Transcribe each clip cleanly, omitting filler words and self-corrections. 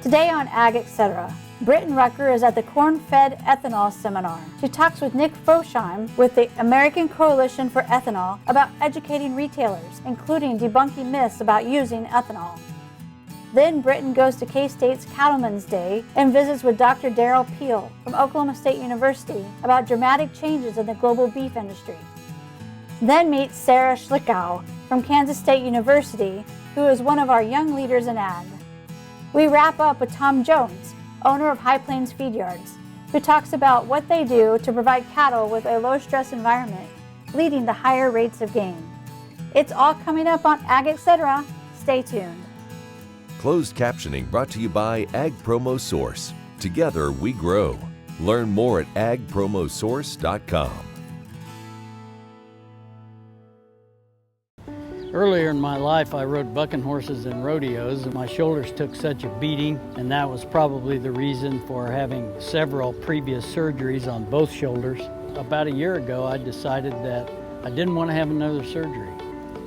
Today on Ag Etc., Brityne Rucker is at the Corn Fed Ethonol Seminar. She talks with Nick Foshiem with the American Coalition for Ethanol about educating retailers, including debunking myths about using ethanol. Then Brityne goes to K-State's Cattlemen's Day and visits with Doctor Derrell Peel from Oklahoma State University about dramatic changes in the global beef industry. Then meets Sara Schlickau from Kansas State University, who is one of our young leaders in ag. We wrap up with Tom Jones, owner of High Plains Feed Yards, who talks about what they do to provide cattle with a low-stress environment, leading to higher rates of gain. It's all coming up on Ag Etc. Stay tuned. Closed captioning brought to you by Ag Promo Source. Together we grow. Learn more at agpromosource.com. Earlier in my life, I rode bucking horses in rodeos, and my shoulders took such a beating, and that was probably the reason for having several previous surgeries on both shoulders. About a year ago, I decided that I didn't want to have another surgery,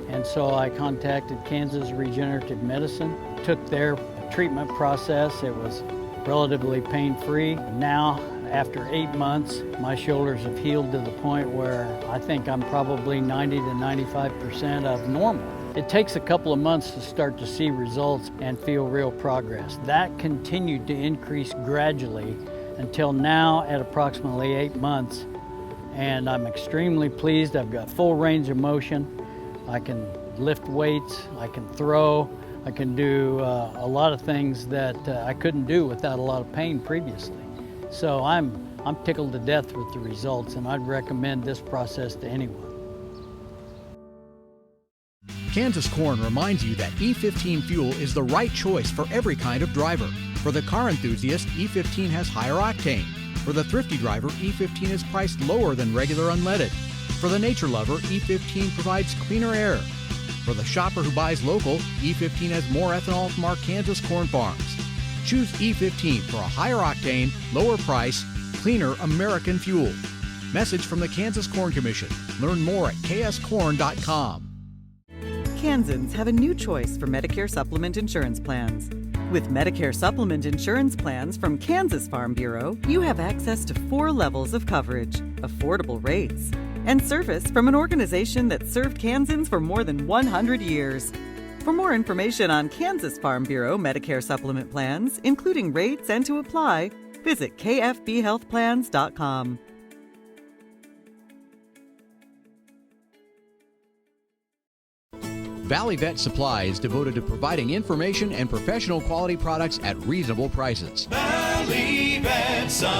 and so I contacted Kansas Regenerative Medicine, took their treatment process. It was relatively pain-free. Now, after 8 months, my shoulders have healed to the point where I think I'm probably 90 to 95% of normal. It takes a couple of months to start to see results and feel real progress. That continued to increase gradually until now at approximately 8 months. And I'm extremely pleased. I've got full range of motion. I can lift weights, I can throw, I can do a lot of things that I couldn't do without a lot of pain previously. So I'm tickled to death with the results, and I'd recommend this process to anyone. Kansas Corn reminds you that E15 fuel is the right choice for every kind of driver. For the car enthusiast, E15 has higher octane. For the thrifty driver, E15 is priced lower than regular unleaded. For the nature lover, E15 provides cleaner air. For the shopper who buys local, E15 has more ethanol from our Kansas corn farms. Choose E15 for a higher octane, lower price, cleaner American fuel. Message from the Kansas Corn Commission. Learn more at kscorn.com. Kansans have a new choice for Medicare supplement insurance plans. With Medicare supplement insurance plans from Kansas Farm Bureau, you have access to 4 levels of coverage, affordable rates, and service from an organization that served Kansans for more than 100 years. For more information on Kansas Farm Bureau Medicare supplement plans, including rates and to apply, visit kfbhealthplans.com. Valley Vet Supply is devoted to providing information and professional quality products at reasonable prices. Valley Vet Supply.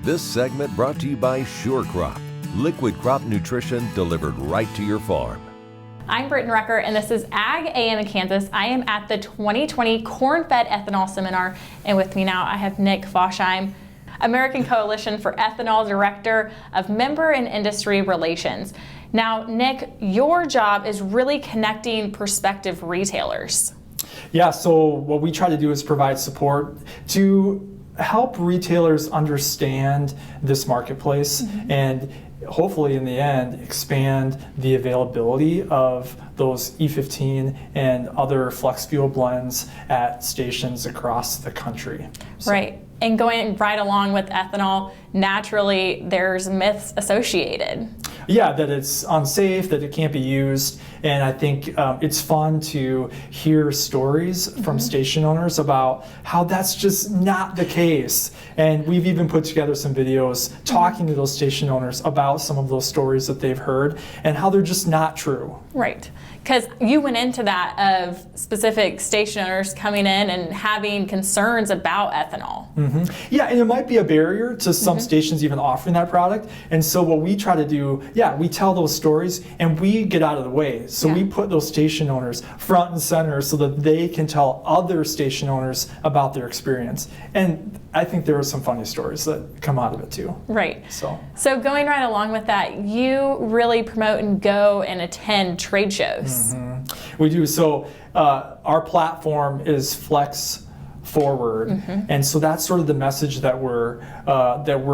This segment brought to you by Sure Crop. Liquid crop nutrition delivered right to your farm. I'm Brityne Rucker, and this is Ag AM in Kansas. I am at the 2020 Corn Fed Ethonol Seminar, and with me now I have Nick Foshiem, American Coalition for Ethanol Director of Member and Industry Relations. Now, Nick, your job is really connecting prospective retailers. Yeah, so what we try to do is provide support to help retailers understand this marketplace and hopefully in the end expand the availability of those E15 and other flex fuel blends at stations across the country. So. Right, and going right along with ethanol, naturally there's myths associated. Yeah, that it's unsafe, that it can't be used, and I think it's fun to hear stories from station owners about how that's just not the case. And we've even put together some videos talking to those station owners about some of those stories that they've heard and how they're just not true. Right, because you went into that of specific station owners coming in and having concerns about ethanol. Yeah, and it might be a barrier to some stations even offering that product. And so what we try to do, we tell those stories and we get out of the way. So we put those station owners front and center so that they can tell other station owners about their experience. And I think there are some funny stories that come out of it too. Right. So going right along with that, you really promote and go and attend trade shows. We do. So our platform is Flex forward. And so that's sort of the message that we're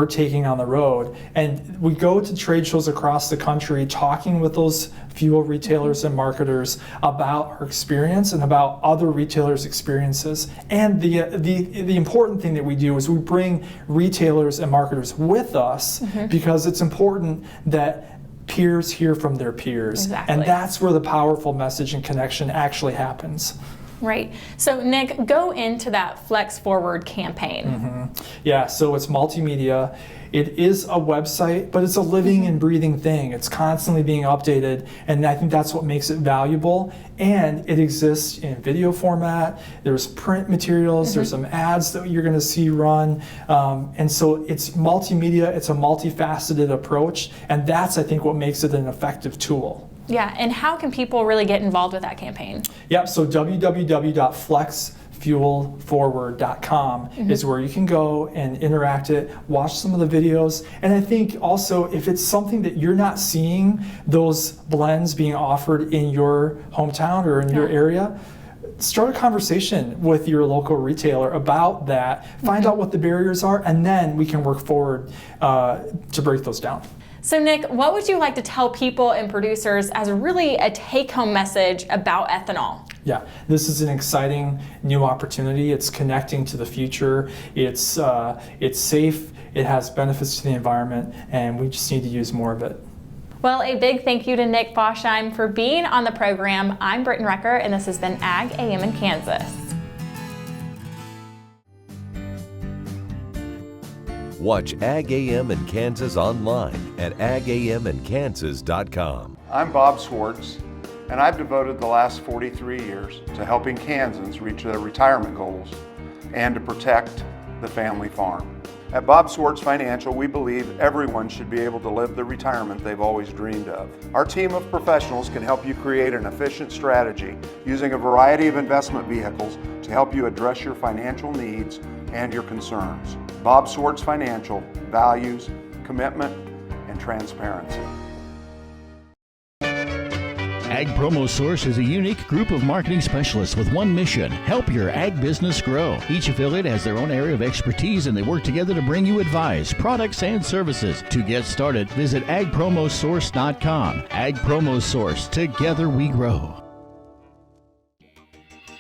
taking on the road. And we go to trade shows across the country talking with those fuel retailers and marketers about our experience and about other retailers' experiences. And the important thing that we do is we bring retailers and marketers with us because it's important that peers hear from their peers. Exactly. And that's where the powerful message and connection actually happens. Right. So Nick, go into that Flex Forward campaign. Yeah, so it's multimedia. It is a website, but it's a living and breathing thing. It's constantly being updated, and I think that's what makes it valuable. And it exists in video format. There's print materials. There's some ads that you're going to see run. And so it's multimedia. It's a multifaceted approach, and that's, I think, what makes it an effective tool. Yeah, and how can people really get involved with that campaign? Yep, so www.flexfuelforward.com is where you can go and interact it, watch some of the videos. And I think also if it's something that you're not seeing those blends being offered in your hometown or in your area, start a conversation with your local retailer about that, find out what the barriers are, and then we can work forward to break those down. So Nick, what would you like to tell people and producers as really a take-home message about ethanol? Yeah, this is an exciting new opportunity. It's connecting to the future. It's safe. It has benefits to the environment, and we just need to use more of it. Well, a big thank you to Nick Foshiem for being on the program. I'm Brityne Rucker, and this has been Ag AM in Kansas. Watch Ag AM in Kansas online at agaminkansas.com. I'm Bob Swartz, and I've devoted the last 43 years to helping Kansans reach their retirement goals and to protect the family farm. At Bob Swartz Financial, we believe everyone should be able to live the retirement they've always dreamed of. Our team of professionals can help you create an efficient strategy using a variety of investment vehicles to help you address your financial needs and your concerns. Bob Swartz Financial values commitment and transparency. Ag Promo Source is a unique group of marketing specialists with one mission: help your ag business grow. Each affiliate has their own area of expertise, and they work together to bring you advice, products, and services. To get started, visit agpromosource.com. Ag Promo Source, together we grow.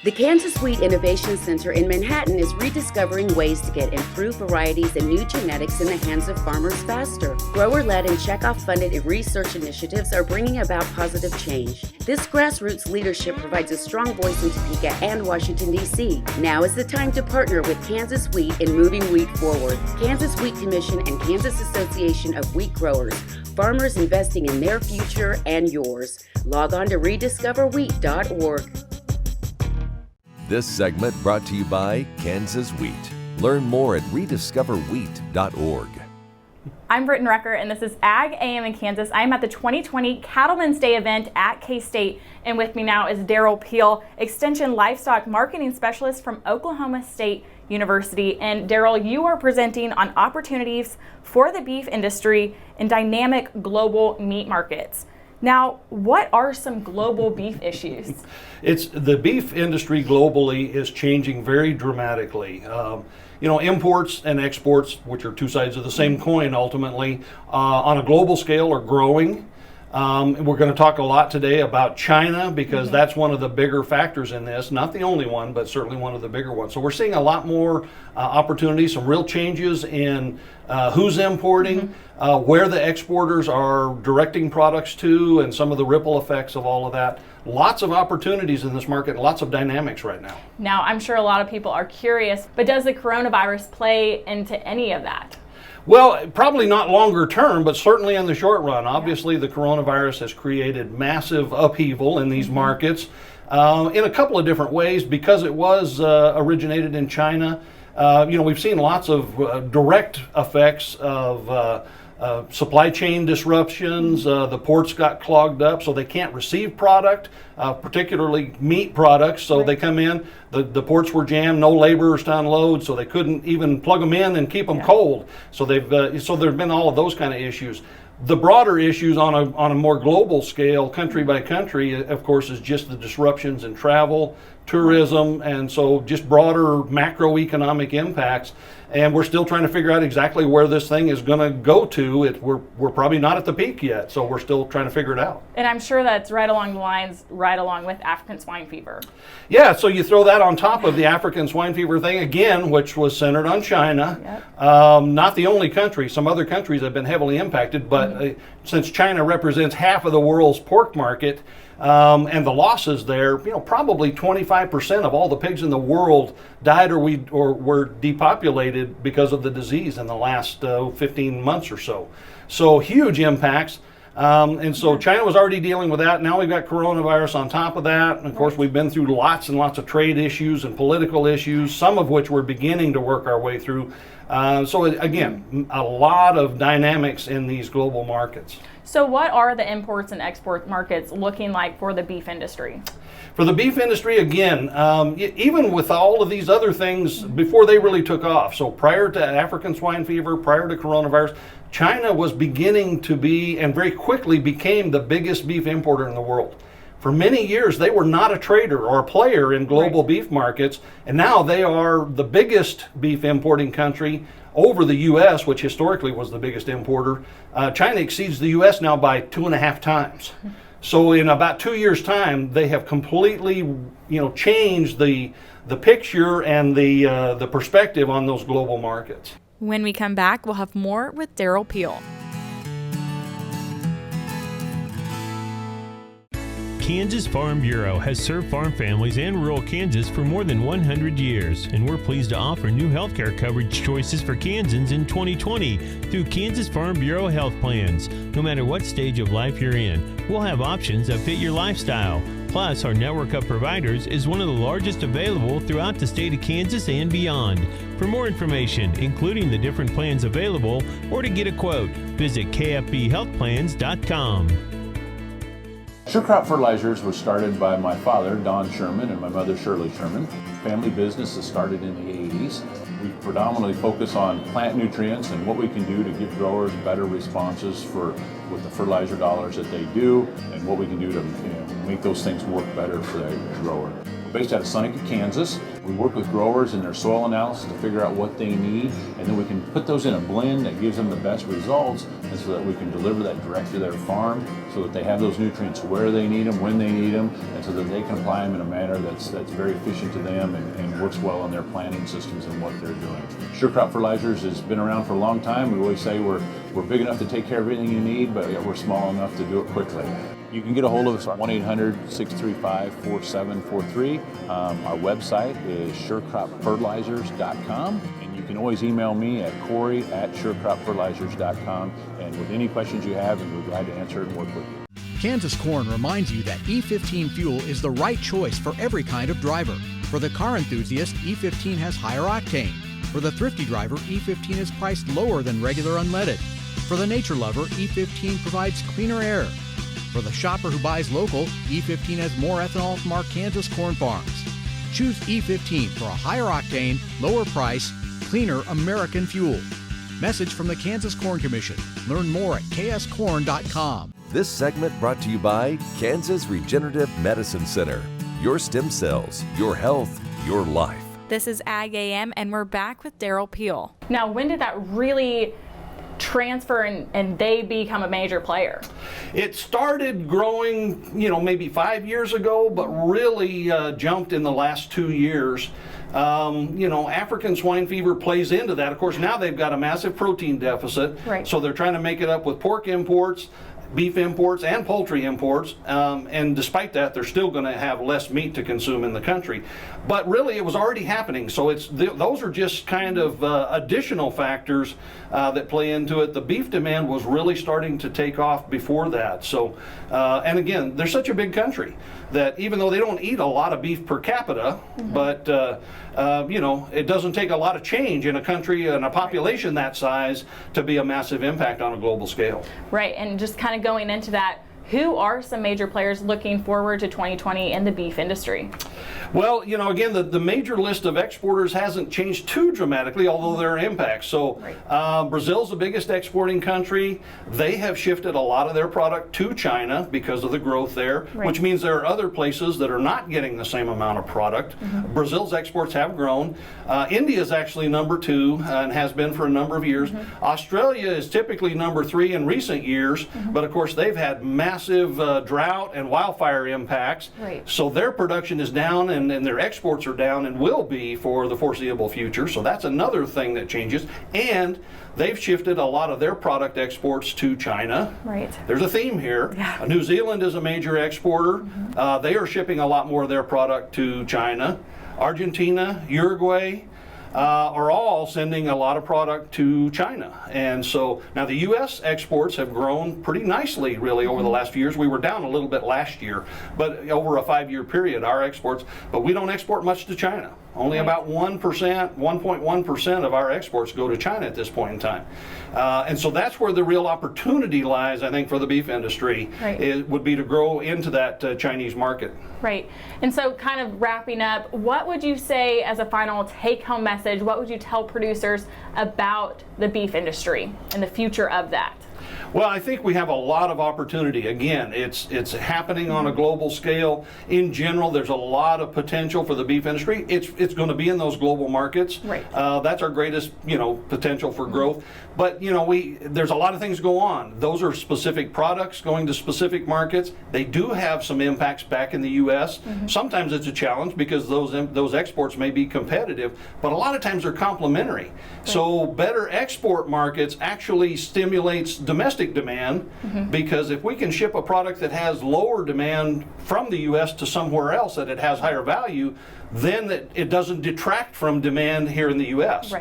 The Kansas Wheat Innovation Center in Manhattan is rediscovering ways to get improved varieties and new genetics in the hands of farmers faster. Grower-led and checkoff-funded research initiatives are bringing about positive change. This grassroots leadership provides a strong voice in Topeka and Washington, D.C. Now is the time to partner with Kansas Wheat in moving wheat forward. Kansas Wheat Commission and Kansas Association of Wheat Growers. Farmers investing in their future and yours. Log on to rediscoverwheat.org. This segment brought to you by Kansas Wheat. Learn more at rediscoverwheat.org. I'm Brityne Rucker, and this is Ag AM in Kansas. I am at the 2020 Cattlemen's Day event at K-State, and with me now is Derrell Peel, Extension Livestock Marketing Specialist from Oklahoma State University. And Derrell, you are presenting on opportunities for the beef industry in dynamic global meat markets. Now, what are some global beef issues? It's the beef industry globally is changing very dramatically. Imports and exports, which are two sides of the same coin ultimately, on a global scale are growing. We're going to talk a lot today about China because that's one of the bigger factors in this. Not the only one, but certainly one of the bigger ones. So we're seeing a lot more opportunities, some real changes in who's importing, where the exporters are directing products to, and some of the ripple effects of all of that. Lots of opportunities in this market, lots of dynamics right now. Now, I'm sure a lot of people are curious, but does the coronavirus play into any of that? Well, probably not longer term, but certainly in the short run. Obviously, the coronavirus has created massive upheaval in these markets in a couple of different ways. Because it was originated in China, we've seen lots of direct effects of supply chain disruptions. The ports got clogged up, so they can't receive product, particularly meat products. So they come in, the ports were jammed, no laborers to unload, so they couldn't even plug them in and keep them cold. So so there've been all of those kind of issues. The broader issues on a more global scale, country by country, of course, is just the disruptions in travel, tourism, and so just broader macroeconomic impacts. And we're still trying to figure out exactly where this thing is going to go to. We're probably not at the peak yet, so we're still trying to figure it out. And I'm sure that's right along with African swine fever. Yeah, so you throw that on top of the African swine fever thing again, which was centered on China. Yep. Not the only country. Some other countries have been heavily impacted, but since China represents half of the world's pork market, and the losses there, probably 25% of all the pigs in the world died or were depopulated because of the disease in the last 15 months or so. So huge impacts. And so China was already dealing with that. Now we've got coronavirus on top of that. And of course, we've been through lots and lots of trade issues and political issues, some of which we're beginning to work our way through. So again, a lot of dynamics in these global markets. So what are the imports and export markets looking like for the beef industry? For the beef industry, again, even with all of these other things before they really took off, so prior to African swine fever, prior to coronavirus, China was beginning to be, and very quickly became, the biggest beef importer in the world. For many years, they were not a trader or a player in global beef markets, and now they are the biggest beef importing country over the U.S., which historically was the biggest importer. China exceeds the U.S. now by 2.5 times. So in about 2 years' time, they have completely, changed the picture and the perspective on those global markets. When we come back, we'll have more with Derrell Peel. Kansas Farm Bureau has served farm families and rural Kansas for more than 100 years, and we're pleased to offer new healthcare coverage choices for Kansans in 2020 through Kansas Farm Bureau health plans. No matter what stage of life you're in, we'll have options that fit your lifestyle. Plus, our network of providers is one of the largest available throughout the state of Kansas and beyond. For more information, including the different plans available, or to get a quote, visit kfbhealthplans.com. SureCrop Fertilizers was started by my father, Don Sherman, and my mother, Shirley Sherman. Family business that started in the 80s. We predominantly focus on plant nutrients and what we can do to give growers better responses with the fertilizer dollars that they do, and what we can do to make those things work better for the grower. We're based out of Seneca, Kansas. We work with growers in their soil analysis to figure out what they need, and then we can put those in a blend that gives them the best results, and so that we can deliver that direct to their farm so that they have those nutrients where they need them, when they need them, and so that they can apply them in a manner that's very efficient to them and works well in their planting systems and what they're doing. SureCrop Fertilizers has been around for a long time. We always say we're big enough to take care of everything you need, but we're small enough to do it quickly. You can get a hold of us at 1-800-635-4743. Our website is surecropfertilizers.com, and you can always email me at Corey@surecropfertilizers.com, and with any questions you have, we're glad to answer and work with you. Kansas Corn reminds you that E15 fuel is the right choice for every kind of driver. For the car enthusiast, E15 has higher octane. For the thrifty driver, E15 is priced lower than regular unleaded. For the nature lover, E15 provides cleaner air. For the shopper who buys local, E15 has more ethanol from our Kansas corn farms. Choose E15 for a higher octane, lower price, cleaner American fuel. Message from the Kansas Corn Commission. Learn more at kscorn.com. This segment brought to you by Kansas Regenerative Medicine Center. Your stem cells, your health, your life. This is Ag AM, and we're back with Derrell Peel. Now, when did that really transfer and they become a major player? It started growing, maybe 5 years ago, but really jumped in the last 2 years. African swine fever plays into that. Of course, now they've got a massive protein deficit, right. So they're trying to make it up with pork imports, beef imports, and poultry imports, and despite that, they're still going to have less meat to consume in the country. But really, it was already happening, so those are just kind of additional factors that play into it. The beef demand was really starting to take off before that. So, and again, they're such a big country that even though they don't eat a lot of beef per capita, but it doesn't take a lot of change in a country and a population that size to be a massive impact on a global scale. Right, and just kind of going into that, who are some major players looking forward to 2020 in the beef industry? Well, you know, again, the major list of exporters hasn't changed too dramatically, although there are impacts. So Brazil's the biggest exporting country. They have shifted a lot of their product to China because of the growth there, which means there are other places that are not getting the same amount of product. Brazil's exports have grown. India is actually number 2 and has been for a number of years. Australia is typically number 3 in recent years, but of course they've had massive drought and wildfire impacts. So their production is down and their exports are down and will be for the foreseeable future. So that's another thing that changes. And they've shifted a lot of their product exports to China. There's a theme here. New Zealand is a major exporter. They are shipping a lot more of their product to China. Argentina, Uruguay, are all sending a lot of product to China. And so now the U.S. exports have grown pretty nicely really over the last few years. We were down a little bit last year, but over a 5-year period, our exports, but we don't export much to China. Only about 1%, 1.1% of our exports go to China at this point in time. And so that's where the real opportunity lies, I think, for the beef industry. It would be to grow into that Chinese market. And so kind of wrapping up, what would you say as a final take-home message, what would you tell producers about the beef industry and the future of that? Well, I think we have a lot of opportunity. Again, it's happening on a global scale. In general, there's a lot of potential for the beef industry. It's going to be in those global markets. That's our greatest, potential for growth. But there's a lot of things go on. Those are specific products going to specific markets. They do have some impacts back in the U.S. Sometimes it's a challenge because those exports may be competitive, but a lot of times they're complementary. So better export markets actually stimulates domestic demand, because if we can ship a product that has lower demand from the U.S. to somewhere else that it has higher value, then it doesn't detract from demand here in the U.S.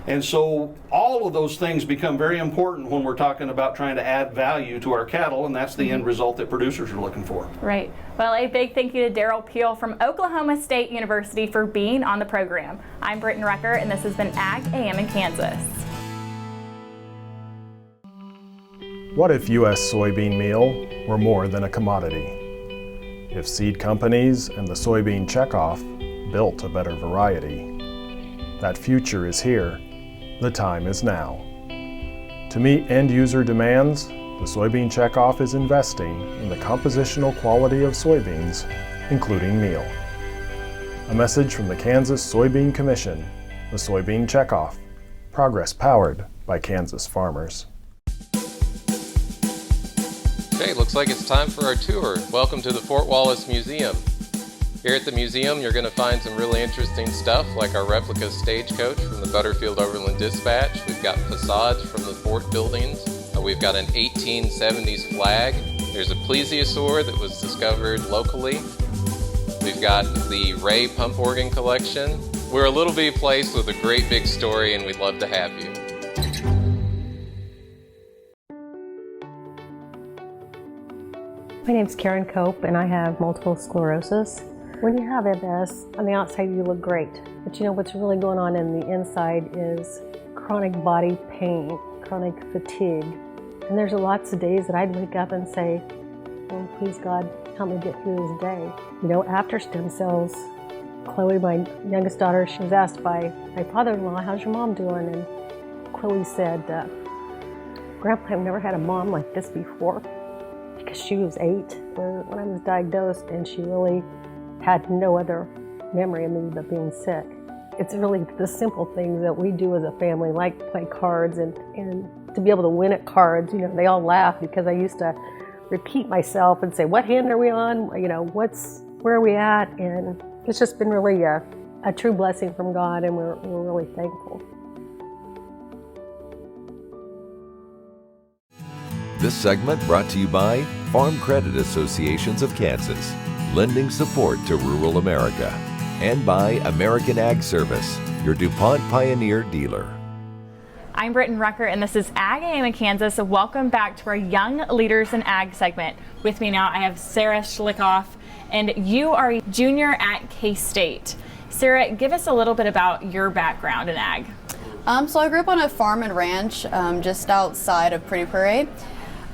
And so all of those things become very important when we're talking about trying to add value to our cattle, and that's the end result that producers are looking for. Well, a big thank you to Derrell Peel from Oklahoma State University for being on the program. I'm Brityne Rucker, and this has been Ag AM in Kansas. What if U.S. soybean meal were more than a commodity? If seed companies and the soybean checkoff built a better variety? That future is here. The time is now. To meet end-user demands, the soybean checkoff is investing in the compositional quality of soybeans, including meal. A message from the Kansas Soybean Commission, the Soybean Checkoff. Progress powered by Kansas farmers. Okay, looks like it's time for our tour. Welcome to the Fort Wallace Museum. Here at the museum, you're going to find some really interesting stuff, like our replica stagecoach from the Butterfield Overland Dispatch. We've got facades from the fort buildings. We've got an 1870s flag. There's a plesiosaur that was discovered locally. We've got the Ray pump organ collection. We're a little bitty place with a great big story, and we'd love to have you. My name's Karen Cope, and I have multiple sclerosis. When you have MS, on the outside you look great, but what's really going on in the inside is chronic body pain, chronic fatigue. And there's lots of days that I'd wake up and say, oh, please God, help me get through this day. After stem cells, Chloe, my youngest daughter, she was asked by my father-in-law, how's your mom doing? And Chloe said, Grandpa, I've never had a mom like this before. Because she was 8 when I was diagnosed, and she really had no other memory of me but being sick. It's really the simple things that we do as a family, like play cards, and to be able to win at cards. They all laugh because I used to repeat myself and say, what hand are we on? Where are we at? And it's just been really a true blessing from God, and we're really thankful. This segment brought to you by Farm Credit Associations of Kansas, lending support to rural America, and by American Ag Service, your DuPont Pioneer dealer. I'm Brityne Rucker, and this is Ag AM in Kansas. Welcome back to our Young Leaders in Ag segment. With me now, I have Sara Schlickau, and you are a junior at K-State. Sara, give us a little bit about your background in ag. So I grew up on a farm and ranch just outside of Pretty Prairie.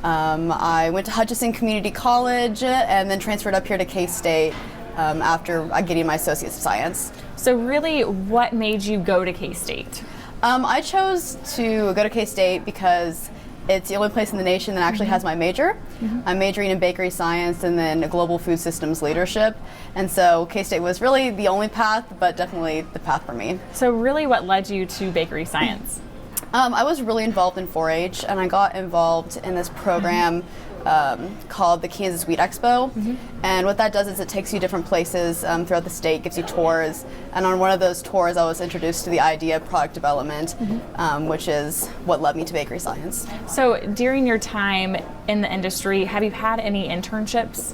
I went to Hutchinson Community College and then transferred up here to K-State. after getting my Associate's of Science. So really, what made you go to K-State? I chose to go to K-State because it's the only place in the nation that actually has my major. I'm majoring in bakery science and then global food systems leadership. And so K-State was really the only path, but definitely the path for me. So really, what led you to bakery science? I was really involved in 4-H, and I got involved in this program called the Kansas Wheat Expo. And what that does is it takes you different places throughout the state, gives you tours. And on one of those tours, I was introduced to the idea of product development, which is what led me to bakery science. So during your time in the industry, have you had any internships?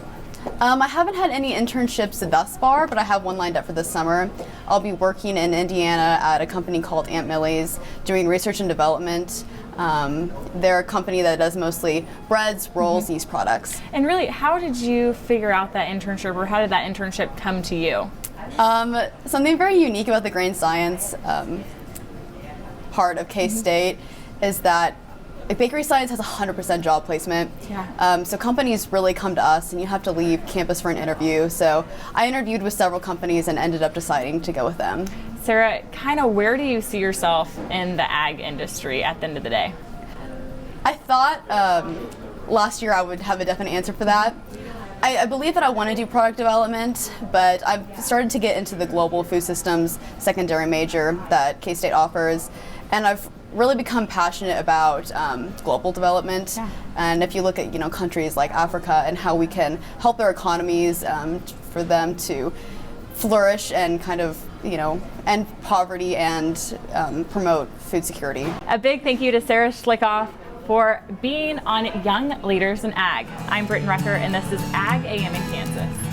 I haven't had any internships thus far, but I have one lined up for this summer. I'll be working in Indiana at a company called Aunt Millie's, doing research and development. They're a company that does mostly breads, rolls, yeast products. And really, how did you figure out that internship, or how did that internship come to you? Something very unique about the grain science part of K-State is that bakery science has 100% job placement. So companies really come to us, and you have to leave campus for an interview. So I interviewed with several companies and ended up deciding to go with them. Sara, kind of where do you see yourself in the ag industry at the end of the day? I thought last year I would have a definite answer for that. I believe that I want to do product development, but I've started to get into the global food systems secondary major that K-State offers, and I've really become passionate about global development. And if you look at countries like Africa and how we can help their economies for them to flourish and kind of end poverty and promote food security. A big thank you to Sara Schlickau for being on Young Leaders in Ag. I'm Brityne Rucker, and this is Ag AM in Kansas.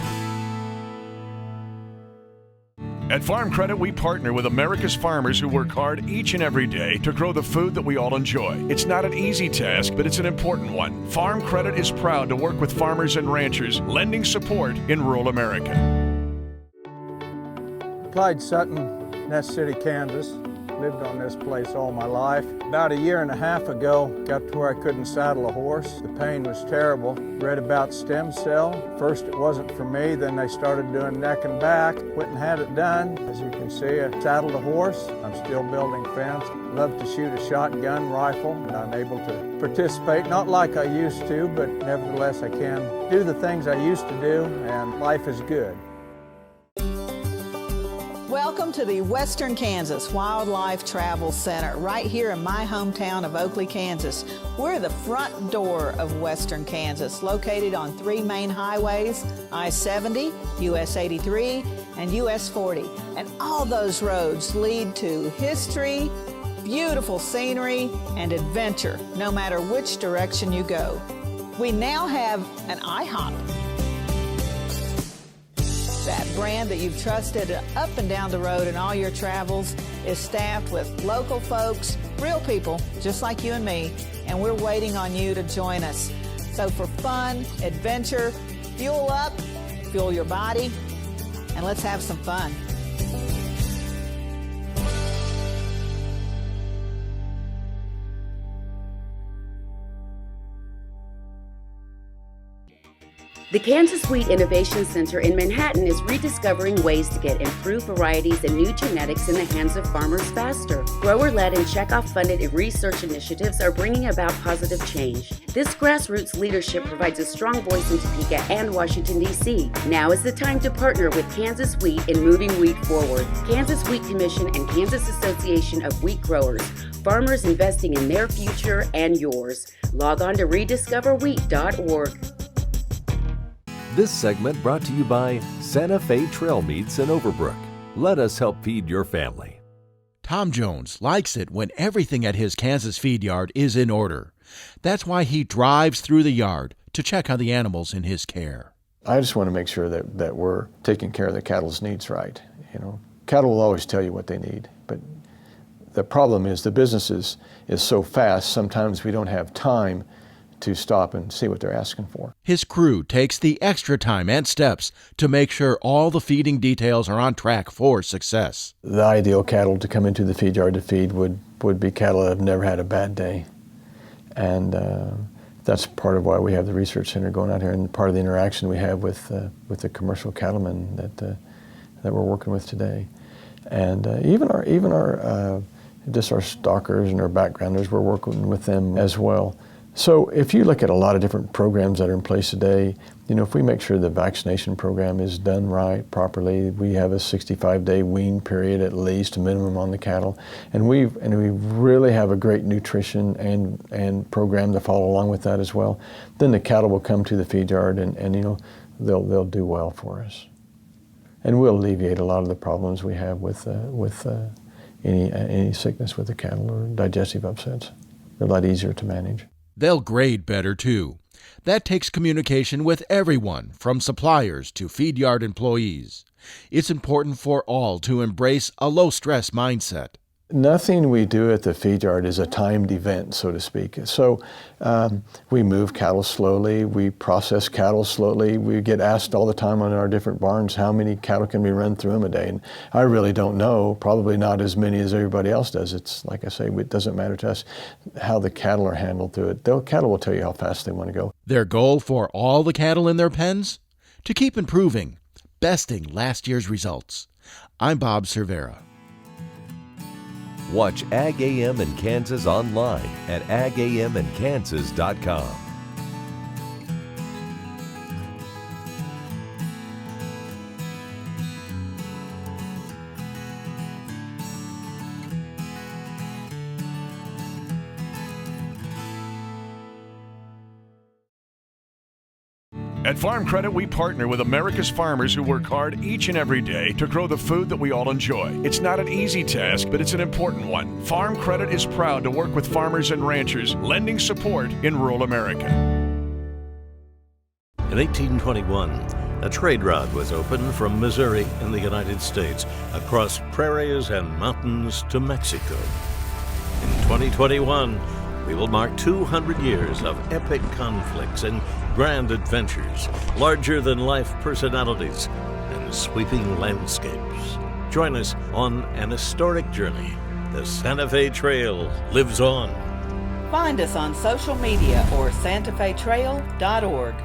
At Farm Credit, we partner with America's farmers who work hard each and every day to grow the food that we all enjoy. It's not an easy task, but it's an important one. Farm Credit is proud to work with farmers and ranchers, lending support in rural America. Clyde Sutton, Ness City, Kansas. Lived on this place all my life. About a year and a half ago, got to where I couldn't saddle a horse. The pain was terrible. Read about stem cell. First it wasn't for me, then they started doing neck and back. Went and had it done. As you can see, I saddled a horse. I'm still building fence. Love to shoot a shotgun rifle, and I'm able to participate, not like I used to, but nevertheless I can do the things I used to do, and life is good. Welcome to the Western Kansas Wildlife Travel Center, right here in my hometown of Oakley, Kansas. We're the front door of Western Kansas, located on 3 main highways, I-70, US 83, and US 40. And all those roads lead to history, beautiful scenery, and adventure, no matter which direction you go. We now have an IHOP. That brand that you've trusted up and down the road in all your travels is staffed with local folks, real people, just like you and me, and we're waiting on you to join us. So for fun, adventure, fuel up, fuel your body, and let's have some fun. The Kansas Wheat Innovation Center in Manhattan is rediscovering ways to get improved varieties and new genetics in the hands of farmers faster. Grower-led and checkoff-funded research initiatives are bringing about positive change. This grassroots leadership provides a strong voice in Topeka and Washington, D.C. Now is the time to partner with Kansas Wheat in moving wheat forward. Kansas Wheat Commission and Kansas Association of Wheat Growers. Farmers investing in their future and yours. Log on to rediscoverwheat.org. This segment brought to you by Santa Fe Trail Meats in Overbrook. Let us help feed your family. Tom Jones likes it when everything at his Kansas feed yard is in order. That's why he drives through the yard to check on the animals in his care. I just want to make sure that we're taking care of the cattle's needs right. Cattle will always tell you what they need, but the problem is the business is so fast, sometimes we don't have time to stop and see what they're asking for. His crew takes the extra time and steps to make sure all the feeding details are on track for success. The ideal cattle to come into the feed yard to feed would be cattle that have never had a bad day. And that's part of why we have the research center going out here, and part of the interaction we have with the commercial cattlemen that we're working with today. And even our just our stockers and our backgrounders, we're working with them as well. So if you look at a lot of different programs that are in place today, if we make sure the vaccination program is done right, properly, we have a 65-day wean period at least, minimum on the cattle, and we really have a great nutrition and program to follow along with that as well, then the cattle will come to the feed yard and they'll do well for us. And we'll alleviate a lot of the problems we have with any sickness with the cattle or digestive upsets. They're a lot easier to manage. They'll grade better, too. That takes communication with everyone, from suppliers to feed yard employees. It's important for all to embrace a low-stress mindset. Nothing we do at the feed yard is a timed event, so to speak. So we move cattle slowly, we process cattle slowly. We get asked all the time on our different barns how many cattle can we run through them a day. And I really don't know, probably not as many as everybody else does. It's like I say, it doesn't matter to us how the cattle are handled through it. The cattle will tell you how fast they want to go. Their goal for all the cattle in their pens? To keep improving, besting last year's results. I'm Bob Cervera. Watch Ag AM in Kansas online at agaminkansas.com. At Farm Credit, we partner with America's farmers who work hard each and every day to grow the food that we all enjoy. It's not an easy task, but it's an important one. Farm Credit is proud to work with farmers and ranchers, lending support in rural America. In 1821, a trade route was opened from Missouri in the United States across prairies and mountains to Mexico. In 2021, we will mark 200 years of epic conflicts and grand adventures, larger-than-life personalities, and sweeping landscapes. Join us on an historic journey. The Santa Fe Trail lives on. Find us on social media or santafetrail.org.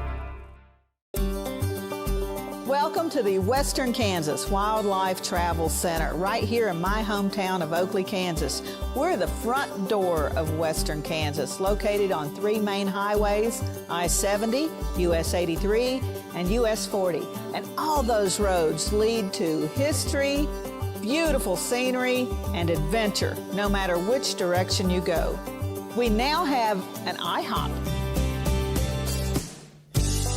Welcome to the Western Kansas Wildlife Travel Center, right here in my hometown of Oakley, Kansas. We're the front door of Western Kansas, located on 3 main highways, I-70, US 83, and US 40. And all those roads lead to history, beautiful scenery, and adventure, no matter which direction you go. We now have an IHOP.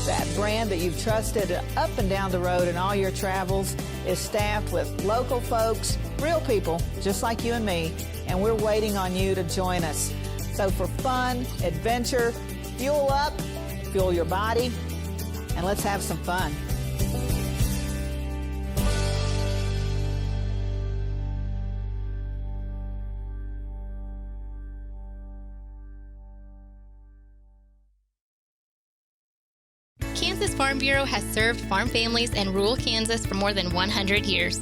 That brand that you've trusted up and down the road in all your travels is staffed with local folks, real people, just like you and me, and we're waiting on you to join us. So for fun, adventure, fuel up, fuel your body, and let's have some fun. Kansas Farm Bureau has served farm families in rural Kansas for more than 100 years.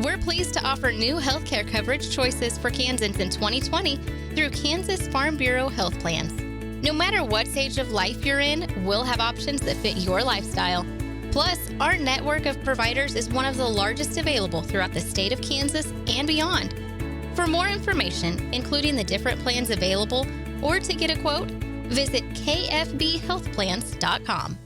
We're pleased to offer new healthcare coverage choices for Kansans in 2020 through Kansas Farm Bureau Health Plans. No matter what stage of life you're in, we'll have options that fit your lifestyle. Plus, our network of providers is one of the largest available throughout the state of Kansas and beyond. For more information, including the different plans available, or to get a quote, visit kfbhealthplans.com.